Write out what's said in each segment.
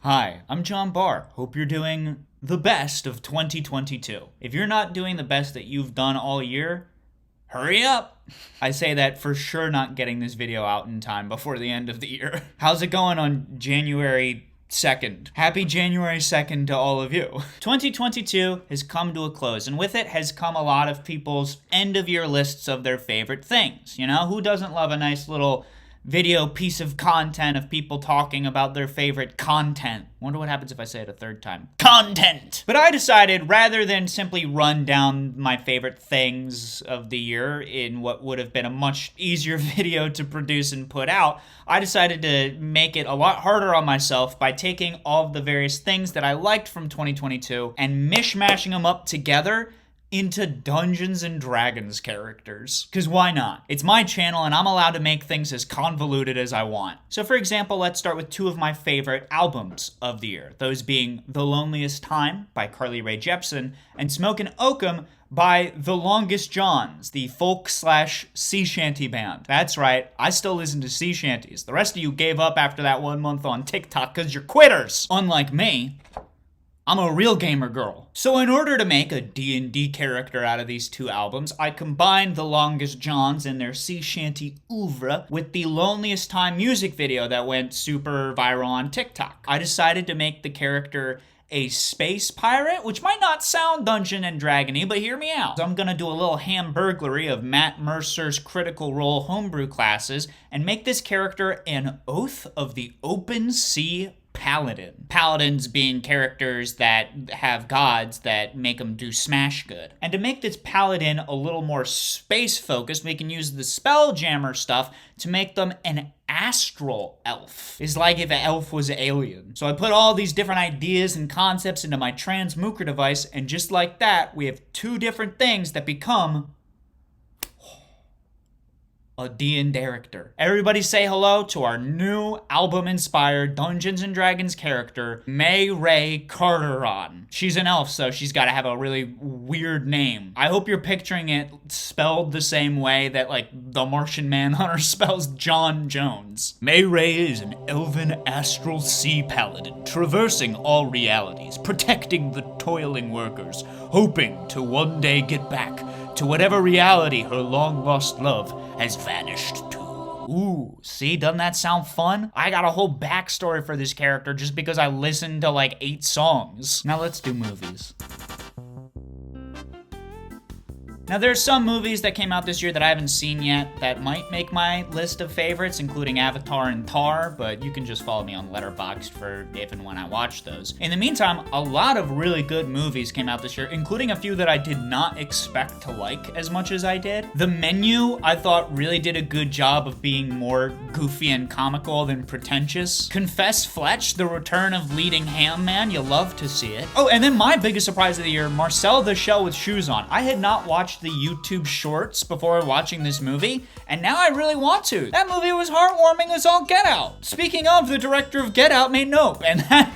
Hi, I'm John Barr. Hope you're doing the best of 2022. If you're not doing the best that you've done all year, hurry up. I say that for sure not getting this video out in time before the end of the year. How's it going on January 2nd? Happy January 2nd to all of you. 2022 has come to a close, and with it has come a lot of people's end of year lists of their favorite things. You know, who doesn't love a nice little video piece of content of people talking about their favorite content? Wonder what happens if I say it a third time. Content! But I decided, rather than simply run down my favorite things of the year in what would have been a much easier video to produce and put out, I decided to make it a lot harder on myself by taking all of the various things that I liked from 2022 and mishmashing them up together into Dungeons and Dragons characters. Cause why not? It's my channel and I'm allowed to make things as convoluted as I want. So for example, let's start with two of my favorite albums of the year. Those being The Loneliest Time by Carly Rae Jepsen and Smokin' Oakum by The Longest Johns, the folk/sea shanty band. That's right, I still listen to sea shanties. The rest of you gave up after that 1 month on TikTok cause you're quitters. Unlike me, I'm a real gamer girl. So in order to make a D&D character out of these two albums, I combined The Longest Johns and their sea shanty oeuvre with the Loneliest Time music video that went super viral on TikTok. I decided to make the character a space pirate, which might not sound Dungeon and Dragon-y, but hear me out. So I'm gonna do a little hamburglary of Matt Mercer's Critical Role homebrew classes and make this character an Oath of the Open Sea Paladin. Paladins being characters that have gods that make them do smash good. And to make this paladin a little more space focused, we can use the Spelljammer stuff to make them an astral elf. It's like if an elf was an alien. So I put all these different ideas and concepts into my transmuker device, and just like that, we have two different things that become a D&D character. Everybody say hello to our new album-inspired Dungeons and Dragons character, May Ray Carteron. She's an elf, so she's got to have a really weird name. I hope you're picturing it spelled the same way that, like, the Martian Manhunter spells John Jones. May Ray is an elven astral sea paladin, traversing all realities, protecting the toiling workers, hoping to one day get back to whatever reality her long-lost love has vanished to. Ooh, see, doesn't that sound fun? I got a whole backstory for this character just because I listened to like 8 songs. Now let's do movies. Now there's some movies that came out this year that I haven't seen yet that might make my list of favorites, including Avatar and Tar, but you can just follow me on Letterboxd for if and when I watch those. In the meantime, a lot of really good movies came out this year, including a few that I did not expect to like as much as I did. The Menu, I thought, really did a good job of being more goofy and comical than pretentious. Confess Fletch, the return of leading ham man, you love to see it. Oh, and then my biggest surprise of the year, Marcel the Shell with Shoes On. I had not watched the YouTube shorts before watching this movie, and now I really want to. That movie was heartwarming as all get out. Speaking of, the director of Get Out made Nope, and that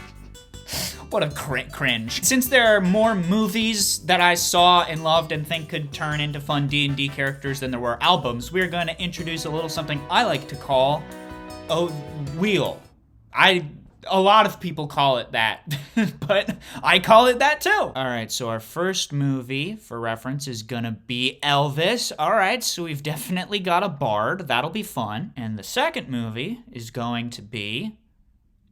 what a cringe. Since there are more movies that I saw and loved and think could turn into fun D&D characters than there were albums, we're going to introduce a little something I like to call a wheel. A lot of people call it that, but I call it that too. All right, so our first movie, for reference, is gonna be Elvis. All right, so we've definitely got a bard. That'll be fun. And the second movie is going to be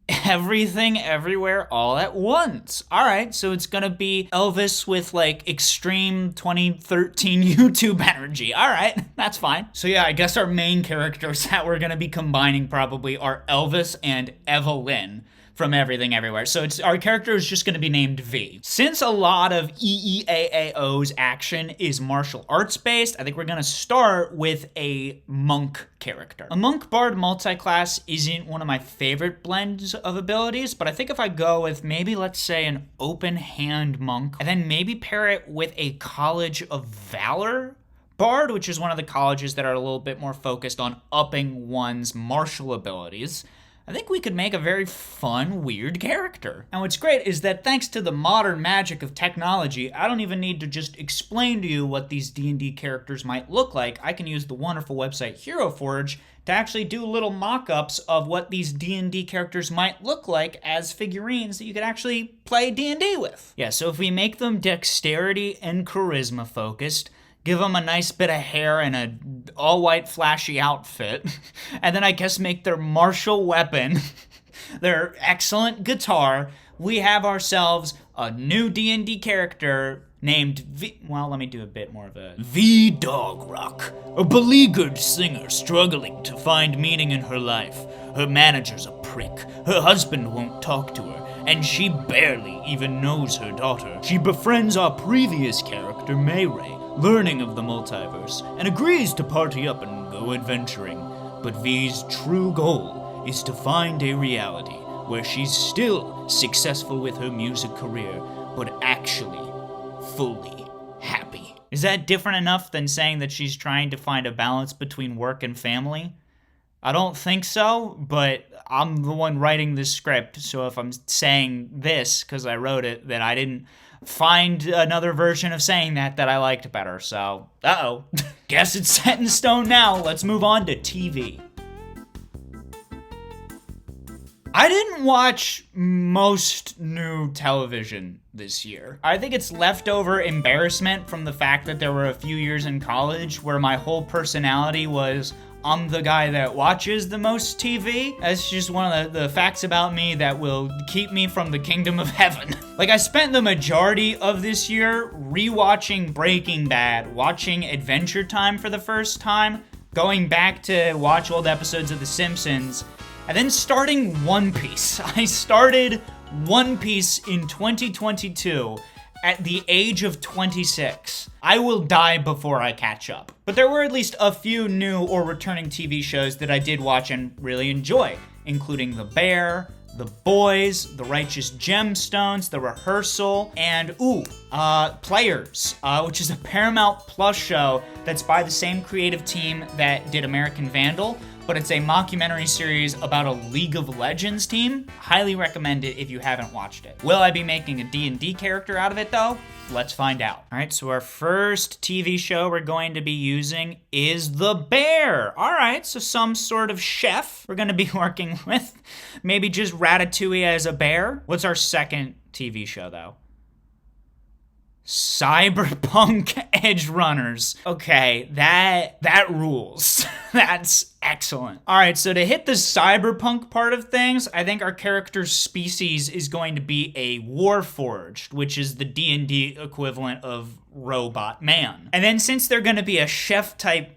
Everything Everywhere All at Once. All right, so it's gonna be Elvis with like extreme 2013 YouTube energy. All right, that's fine. So yeah, I guess our main characters that we're gonna be combining probably are Elvis and Evelyn from Everything Everywhere. So our character is just going to be named V. Since a lot of EEAAO's action is martial arts based, I think we're going to start with a monk character. A monk bard multi-class isn't one of my favorite blends of abilities, but I think if I go with maybe, let's say, an open hand monk, and then maybe pair it with a College of Valor bard, which is one of the colleges that are a little bit more focused on upping one's martial abilities, I think we could make a very fun, weird character. And what's great is that thanks to the modern magic of technology, I don't even need to just explain to you what these D&D characters might look like. I can use the wonderful website Hero Forge to actually do little mock-ups of what these D&D characters might look like as figurines that you could actually play D&D with. Yeah, so if we make them dexterity and charisma focused, give them a nice bit of hair and a all-white flashy outfit, and then I guess make their martial weapon their excellent guitar, we have ourselves a new D&D character named let me do a bit more of a Dog Rock, a beleaguered singer struggling to find meaning in her life. Her manager's a prick, her husband won't talk to her, and she barely even knows her daughter. She befriends our previous character, Mayray, learning of the multiverse, and agrees to party up and go adventuring. But V's true goal is to find a reality where she's still successful with her music career, but actually fully happy. Is that different enough than saying that she's trying to find a balance between work and family? I don't think so, but I'm the one writing this script, so if I'm saying this because I wrote it, then I didn't find another version of saying that I liked better, so guess it's set in stone now. Let's move on to TV. I didn't watch most new television this year. I think it's leftover embarrassment from the fact that there were a few years in college where my whole personality was, I'm the guy that watches the most TV. That's just one of the facts about me that will keep me from the kingdom of heaven. Like, I spent the majority of this year rewatching Breaking Bad, watching Adventure Time for the first time, going back to watch old episodes of The Simpsons, and then starting One Piece. I started One Piece in 2022 at the age of 26. I will die before I catch up. But there were at least a few new or returning TV shows that I did watch and really enjoy, including The Bear, The Boys, The Righteous Gemstones, The Rehearsal, and Players, which is a Paramount Plus show that's by the same creative team that did American Vandal, but it's a mockumentary series about a League of Legends team. Highly recommend it if you haven't watched it. Will I be making a D&D character out of it though? Let's find out. All right, so our first TV show we're going to be using is The Bear. All right, so some sort of chef we're gonna be working with. Maybe just Ratatouille as a bear. What's our second TV show though? Cyberpunk Edge Runners. Okay, that rules. That's excellent. All right, so to hit the cyberpunk part of things, I think our character's species is going to be a Warforged, which is the D&D equivalent of robot man. And then since they're going to be a chef-type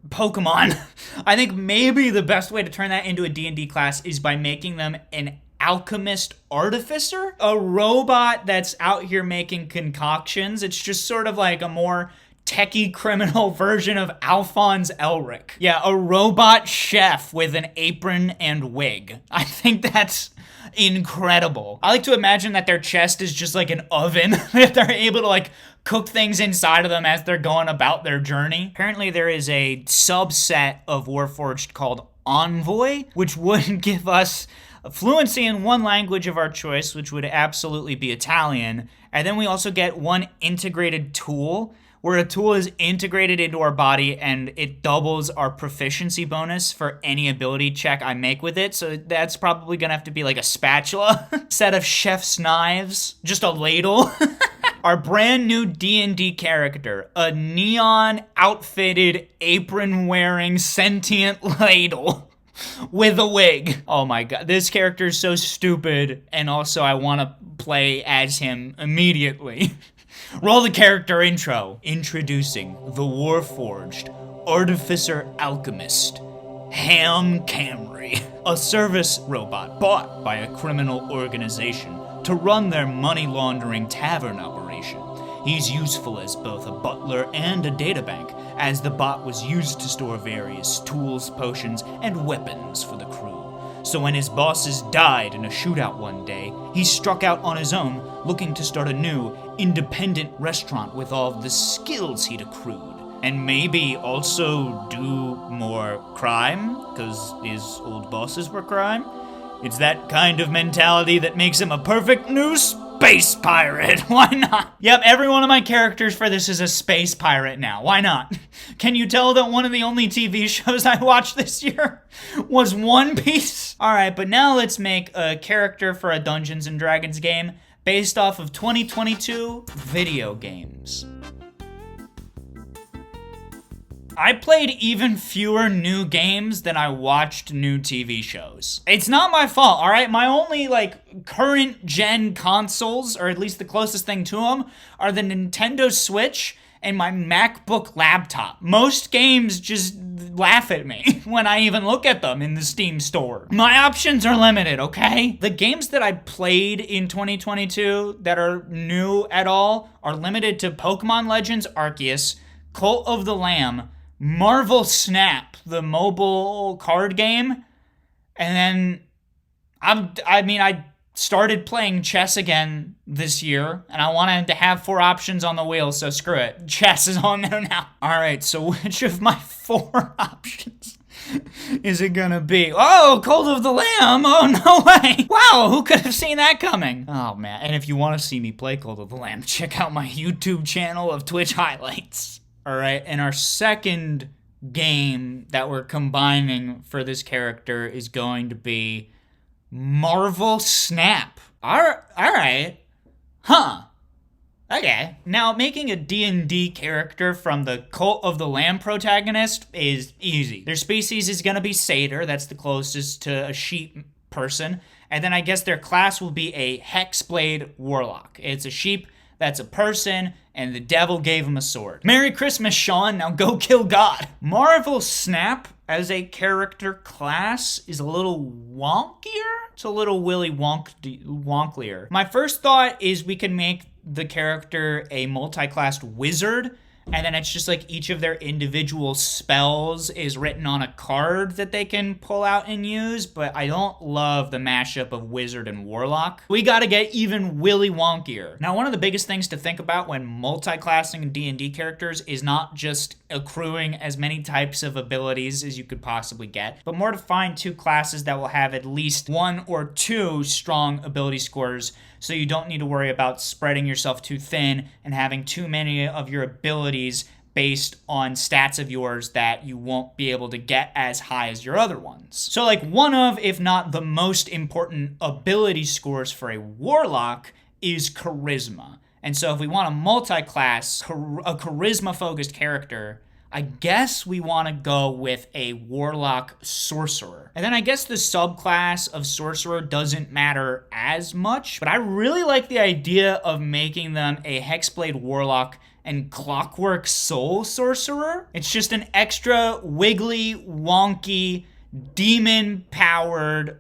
Pokemon, I think maybe the best way to turn that into a D&D class is by making them an alchemist artificer, a robot that's out here making concoctions. It's just sort of like a more techie criminal version of Alphonse Elric. Yeah, a robot chef with an apron and wig. I think that's incredible. I like to imagine that their chest is just like an oven that they're able to like cook things inside of them as they're going about their journey. Apparently there is a subset of Warforged called Envoy, which would give us fluency in one language of our choice, which would absolutely be Italian. And then we also get one integrated tool, where a tool is integrated into our body and it doubles our proficiency bonus for any ability check I make with it. So that's probably gonna have to be like a spatula, set of chef's knives, just a ladle. Our brand new D&D character, a neon outfitted, apron wearing, sentient ladle with a wig. Oh my god, this character is so stupid, and also I want to play as him immediately. Roll the character intro. Introducing the Warforged Artificer Alchemist, Ham Camry, a service robot bought by a criminal organization to run their money laundering tavern operation. He's useful as both a butler and a databank, as the bot was used to store various tools, potions, and weapons for the crew. So when his bosses died in a shootout one day, he struck out on his own, looking to start a new, independent restaurant with all the skills he'd accrued. And maybe also do more crime, because his old bosses were crime. It's that kind of mentality that makes him a perfect new spy! space pirate. Why not? Yep, every one of my characters for this is a space pirate now. Why not? Can you tell that one of the only TV shows I watched this year was One Piece? Alright, but now let's make a character for a Dungeons & Dragons game based off of 2022 video games. I played even fewer new games than I watched new TV shows. It's not my fault, alright? My only, current gen consoles, or at least the closest thing to them, are the Nintendo Switch and my MacBook laptop. Most games just laugh at me when I even look at them in the Steam store. My options are limited, okay? The games that I played in 2022 that are new at all are limited to Pokemon Legends Arceus, Cult of the Lamb, Marvel Snap, the mobile card game, and then I started playing chess again this year, and I wanted to have 4 options on the wheel, so screw it. Chess is on there now. Alright, so which of my 4 options is it gonna be? Oh, Cult of the Lamb! Oh, no way! Wow, who could have seen that coming? Oh, man. And if you want to see me play Cult of the Lamb, check out my YouTube channel of Twitch highlights. Alright, and our second game that we're combining for this character is going to be Marvel Snap. Alright. Huh. Okay. Now, making a D&D character from the Cult of the Lamb protagonist is easy. Their species is going to be satyr. That's the closest to a sheep person. And then I guess their class will be a Hexblade Warlock. It's a sheep that's a person, and the devil gave him a sword. Merry Christmas, Sean. Now go kill God. Marvel Snap as a character class is a little wonkier. It's a little Willy Wonklier. My first thought is we can make the character a multi-classed wizard, and then it's just like each of their individual spells is written on a card that they can pull out and use, but I don't love the mashup of wizard and warlock. We gotta get even Willy Wonkier. Now, one of the biggest things to think about when multi-classing D&D characters is not just accruing as many types of abilities as you could possibly get, but more to find 2 classes that will have at least 1 or 2 strong ability scores, so you don't need to worry about spreading yourself too thin and having too many of your abilities based on stats of yours that you won't be able to get as high as your other ones. So one of, if not the most important ability scores for a warlock is charisma. And so if we want a multi-class, a charisma-focused character, I guess we want to go with a warlock sorcerer. And then I guess the subclass of sorcerer doesn't matter as much, but I really like the idea of making them a Hexblade Warlock and Clockwork Soul Sorcerer. It's just an extra wiggly, wonky, demon-powered,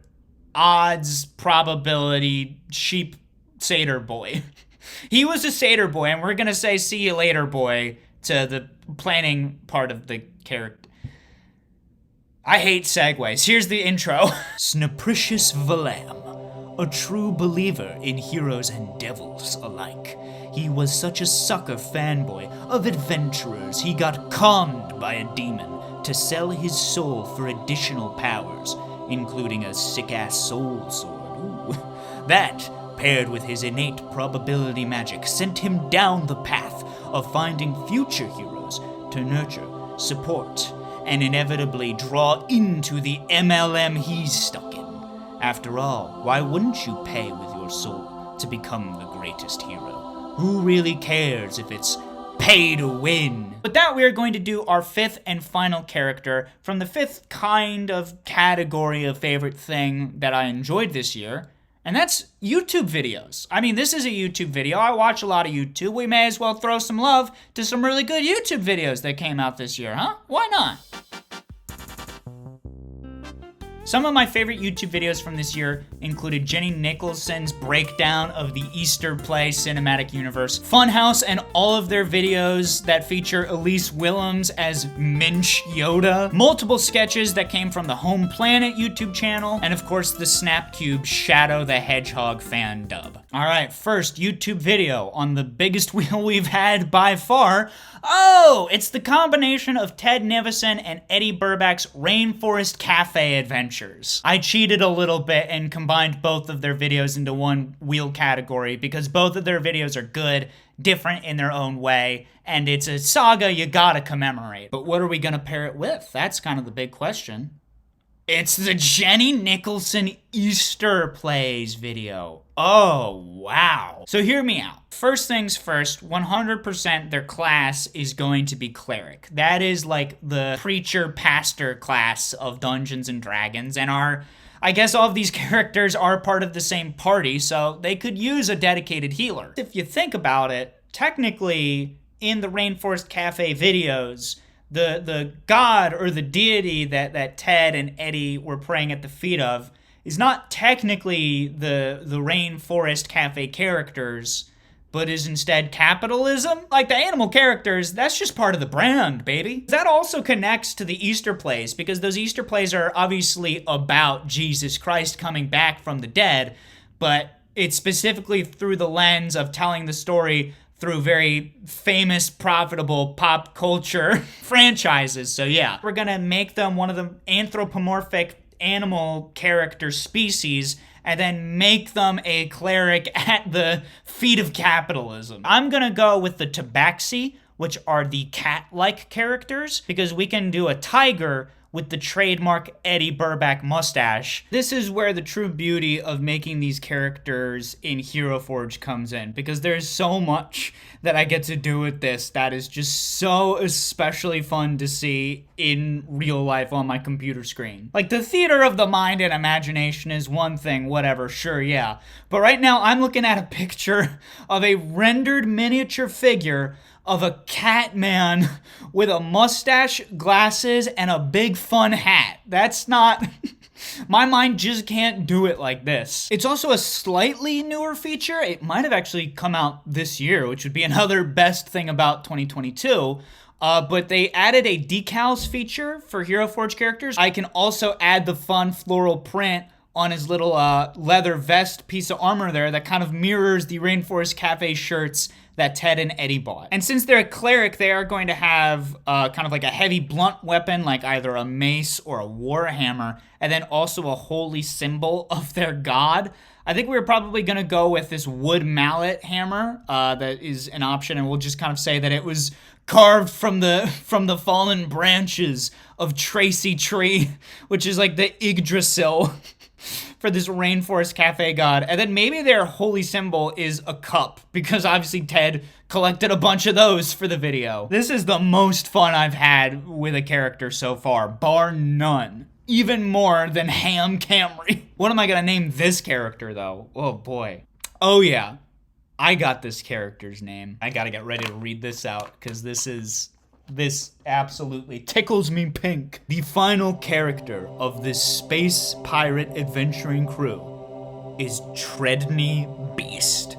odds probability sheep satyr boy. He was a satyr boy, and we're gonna say see you later boy to the planning part of the character. I hate segues. Here's the intro. Snapricious Valam, a true believer in heroes and devils alike. He was such a sucker fanboy of adventurers, he got conned by a demon to sell his soul for additional powers, including a sick-ass soul sword. Ooh. That, paired with his innate probability magic, sent him down the path of finding future heroes to nurture, support, and inevitably draw into the MLM he's stuck in. After all, why wouldn't you pay with your soul to become the greatest hero? Who really cares if it's pay to win? With that, we are going to do our 5th and final character from the 5th kind of category of favorite thing that I enjoyed this year, and that's YouTube videos. I mean, this is a YouTube video. I watch a lot of YouTube. We may as well throw some love to some really good YouTube videos that came out this year, huh? Why not? Some of my favorite YouTube videos from this year included Jenny Nicholson's breakdown of the Easter Play Cinematic Universe, Funhouse and all of their videos that feature Elise Willems as Minch Yoda, multiple sketches that came from the Home Planet YouTube channel, and of course the Snapcube Shadow the Hedgehog fan dub. Alright, first YouTube video on the biggest wheel we've had by far. Oh, it's the combination of Ted Nivison and Eddie Burback's Rainforest Cafe adventures. I cheated a little bit and combined both of their videos into one wheel category because both of their videos are good, different in their own way, and it's a saga you gotta commemorate. But what are we gonna pair it with? That's kind of the big question. It's the Jenny Nicholson Easter Plays video. Oh, wow. So hear me out. First things first, 100% their class is going to be cleric. That is like the preacher pastor class of Dungeons and Dragons, and I guess all of these characters are part of the same party, so they could use a dedicated healer. If you think about it, technically in the Rainforest Cafe videos, the god or the deity that Ted and Eddie were praying at the feet of is not technically the Rainforest Cafe characters, but is instead capitalism. Like the animal characters, that's just part of the brand, baby. That also connects to the Easter plays, because those Easter plays are obviously about Jesus Christ coming back from the dead, but it's specifically through the lens of telling the story through very famous, profitable pop culture franchises. So yeah, we're gonna make them one of the anthropomorphic animal character species and then make them a cleric at the feet of capitalism. I'm gonna go with the tabaxi, which are the cat-like characters, because we can do a tiger with the trademark Eddie Burback mustache. This is where the true beauty of making these characters in Hero Forge comes in, because there's so much that I get to do with this that is just so especially fun to see in real life on my computer screen. Like, the theater of the mind and imagination is one thing, whatever, sure, yeah. But right now, I'm looking at a picture of a rendered miniature figure of a cat man with a mustache, glasses, and a big fun hat. That's not... My mind just can't do it like this. It's also a slightly newer feature. It might have actually come out this year, which would be another best thing about 2022. But they added a decals feature for Hero Forge characters. I can also add the fun floral print on his little leather vest piece of armor there that kind of mirrors the Rainforest Cafe shirts that Ted and Eddie bought. And since they're a cleric, they are going to have kind of like a heavy blunt weapon, like either a mace or a warhammer, and then also a holy symbol of their god. I think we're probably gonna go with this wood mallet hammer that is an option, and we'll just kind of say that it was carved from the fallen branches of Tracy Tree, which is like the Yggdrasil for this Rainforest Cafe god. And then maybe their holy symbol is a cup, because obviously Ted collected a bunch of those for the video. This is the most fun I've had with a character so far, bar none. Even more than Ham Camry. What am I gonna name this character, though? Oh boy. Oh yeah, I got this character's name. I gotta get ready to read this out, because this absolutely tickles me pink. The final character of this space pirate adventuring crew is Treadney Beast,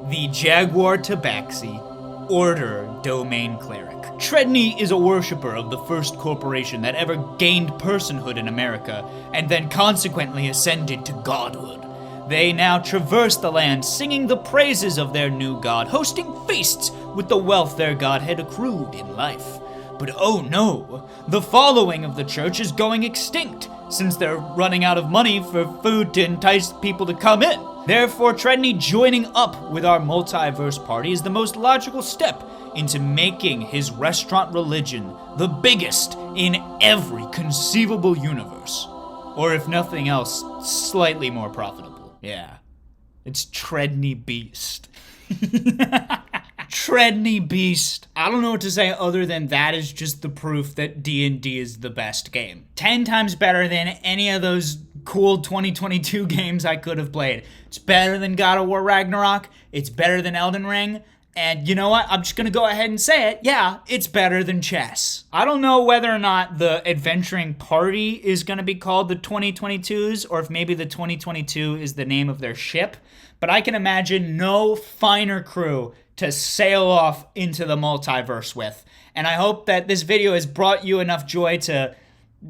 the Jaguar Tabaxi, Order Domain Cleric. Treadney is a worshipper of the first corporation that ever gained personhood in America, and then consequently ascended to godhood. They now traverse the land singing the praises of their new god, hosting feasts with the wealth their god had accrued in life. But oh no, the following of the church is going extinct, since they're running out of money for food to entice people to come in. Therefore, Treadney joining up with our multiverse party is the most logical step into making his restaurant religion the biggest in every conceivable universe. Or if nothing else, slightly more profitable. Yeah, it's Treadney Beast. Treadney Beast. I don't know what to say other than that is just the proof that D&D is the best game. 10 times better than any of those cool 2022 games I could have played. It's better than God of War Ragnarok. It's better than Elden Ring. And you know what? I'm just gonna go ahead and say it. Yeah, it's better than chess. I don't know whether or not the adventuring party is gonna be called the 2022s, or if maybe the 2022 is the name of their ship, but I can imagine no finer crew to sail off into the multiverse with. And I hope that this video has brought you enough joy to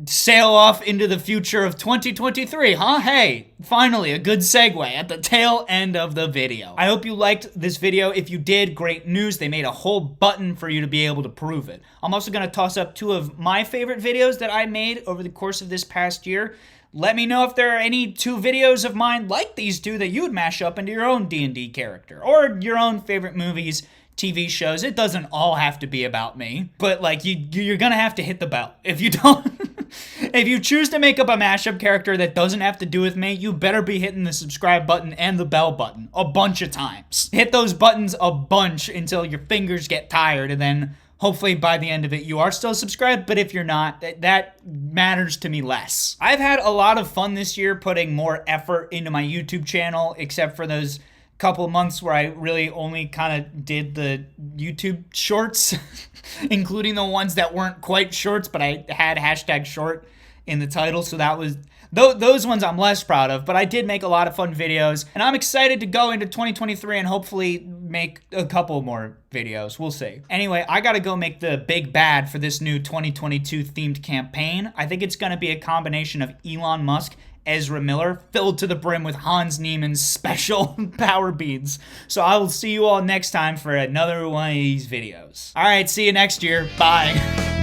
sail off into the future of 2023, huh? Hey, finally a good segue at the tail end of the video. I hope you liked this video. If you did, great news. They made a whole button for you to be able to prove it. I'm also going to toss up 2 of my favorite videos that I made over the course of this past year. Let me know if there are any 2 videos of mine like these 2 that you would mash up into your own D&D character or your own favorite movies, TV shows. It doesn't all have to be about me, but like you're gonna have to hit the bell. If you don't, if you choose to make up a mashup character that doesn't have to do with me, you better be hitting the subscribe button and the bell button a bunch of times. Hit those buttons a bunch until your fingers get tired, and then hopefully by the end of it you are still subscribed, but if you're not, that matters to me less. I've had a lot of fun this year putting more effort into my YouTube channel, except for those couple months where I really only kind of did the YouTube shorts, including the ones that weren't quite shorts, but I had #short in the title, so that was those ones I'm less proud of, but I did make a lot of fun videos, and I'm excited to go into 2023 and hopefully make a couple more videos. We'll see. Anyway, I gotta go make the big bad for this new 2022 themed campaign. I think it's gonna be a combination of Elon Musk, Ezra Miller, filled to the brim with Hans Niemann's special power beads. So I will see you all next time for another one of these videos. All right, see you next year. Bye.